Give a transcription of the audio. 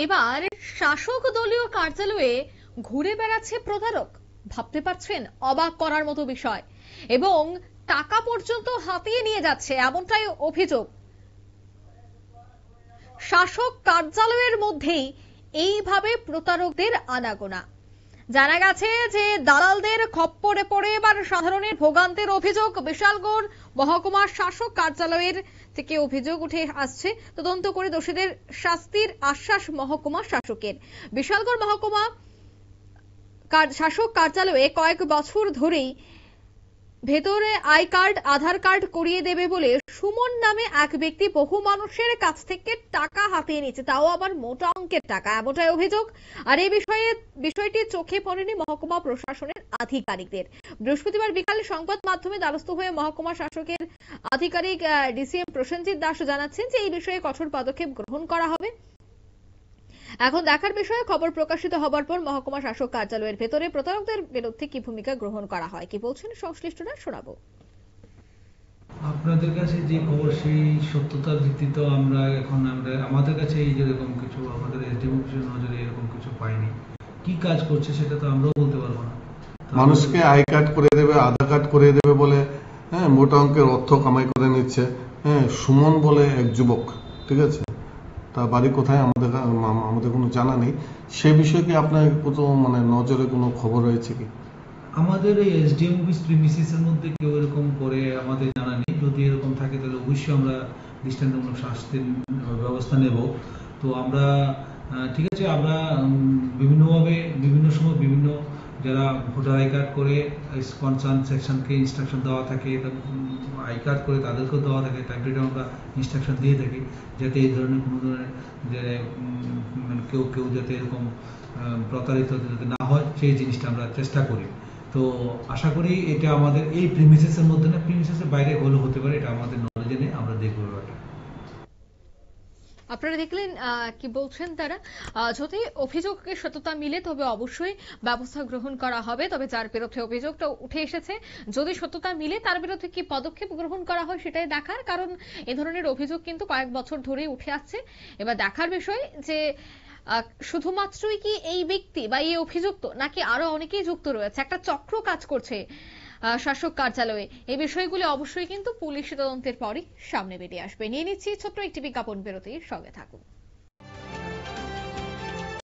এবার শাসক দলীয় কার্যালয়ে ঘুরে বেড়াচ্ছে প্রতারক। ভাবতে পারছেন, অবাক করার মতো বিষয়। এবং টাকা পর্যন্ত হাতিয়ে নিয়ে যাচ্ছে, এমনটাই অভিযোগ। শাসক কার্যালয়ের মধ্যেই এইভাবে প্রতারকদের আনাগোনা। জানা গেছে যে দালালদের খপ্পরে পড়ে এবার সাধারণের ভোগান্তির অভিযোগ। বিশালগড় মহকুমার শাসক কার্যালয়ের থেকে অভিযোগ উঠে আসছে। তদন্ত করে দোষীদের শাস্তির আশ্বাস মহকুমা শাসকের। বিশালগড় মহকুমা শাসক কার্যালয়ে কয়েক বছর ধরেই ভেতরে আই কার্ড, আধার কার্ড করিয়ে দেবে বলে সুমন নামে এক ব্যক্তি বহু মানুষের কাছ থেকে টাকা হাতিয়ে নিচ্ছে, তাও আবার মোটা অঙ্কের টাকা, এমনটাই অভিযোগ। আর এই বিষয়টি চোখে পড়েনি মহকুমা প্রশাসনের আধিকারিকদের। বৃহস্পতিবার বিকালে সংবাদ মাধ্যমে দ্বারস্থ হয়ে মহকুমা শাসকের আধিকারিক ডিসিএম প্রসেনজিৎ দাস জানাচ্ছেন যে এই বিষয়ে কঠোর পদক্ষেপ গ্রহণ করা হবে। এখন দেখার বিষয়ে খবর প্রকাশিত হবার পর মহকুমা শাসক কার্যালয়ের ভেতরে প্রতারকদের বিরুদ্ধে কি ভূমিকা গ্রহণ করা হয়, কি বলছেন সংশ্লিষ্টরা, শোনাবো। আপনাদের কাছে যে খবর সেই সত্যতার ভিত্তিতে আমরা আমাদের কাছে এই যেরকম কিছু আমাদের এসডিএম অফিসের নজরে এরকম কিছু পাইনি। কি কাজ করছে সেটা তো আমরাও বলতে পারবো না। মানুষকে আই কার্ড করে দেবে, আধার কার্ড করে দেবে বলে মোটা অঙ্কের অর্থ কামাই করে নিচ্ছে। সুমন বলে এক যুবক, ঠিক আছে, তার বাড়ি কোথায় আমাদের কোনো জানা নেই। সে বিষয়ে কি আপনার নজরে কোনো খবর রয়েছে কি? আমাদের এই এসডিএম অফিস প্রিমিসিসের মধ্যে কেউ এরকম করে আমাদের জানা নেই। যদি এরকম থাকে তাহলে অবশ্যই আমরা দৃষ্টান্তমূলক শাস্তির ব্যবস্থা নেব। তো আমরা ঠিক আছে, আমরা বিভিন্নভাবে বিভিন্ন সময় বিভিন্ন যারা ভোটার আই কার্ড করে কনসার্ন সেকশনকে ইনস্ট্রাকশন দেওয়া থাকে, আই কার্ড করে তাদেরকেও দেওয়া থাকে, টাইম টু টাইম আমরা ইনস্ট্রাকশন দিয়ে থাকি যাতে এই ধরনের কোনো ধরনের যে কেউ যাতে এরকম প্রতারিত যাতে না হয় সেই জিনিসটা আমরা চেষ্টা করি। তো আশা করি এটা আমাদের এই প্রিমিসেসের মধ্যে না, প্রিমিসেসের বাইরে হলেও হতে পারে, এটা আমাদের নলেজে নেই, আমরা দেখবো ব্যাপারটা। আপনারা দেখলেন কি বলছেন তারা। যদি অভিযোগের সত্যতা মিলে তবে অবশ্যই ব্যবস্থা গ্রহণ করা হবে। তবে যার বিরুদ্ধে অভিযোগটা উঠে এসেছে, যদি সত্যতা মিলে তার বিরুদ্ধে কি পদক্ষেপ গ্রহণ করা হয় সেটাই দেখার। কারণ এ ধরনের অভিযোগ কিন্তু কয়েক বছর ধরেই উঠে আসছে। এবার দেখার বিষয় যে শুধুমাত্রই কি এই ব্যক্তি বা এই অভিযুক্ত, নাকি আরো অনেকেই যুক্ত রয়েছে, একটা চক্র কাজ করছে শাসক কার্যালয়ে। এই বিষয়গুলো অবশ্যই কিন্তু পুলিশ তদন্তের পরই সামনে বেরিয়ে আসবে। নিয়ে নিচ্ছি ছোট্ট একটি বিজ্ঞাপন বিরতির সঙ্গে থাকুন।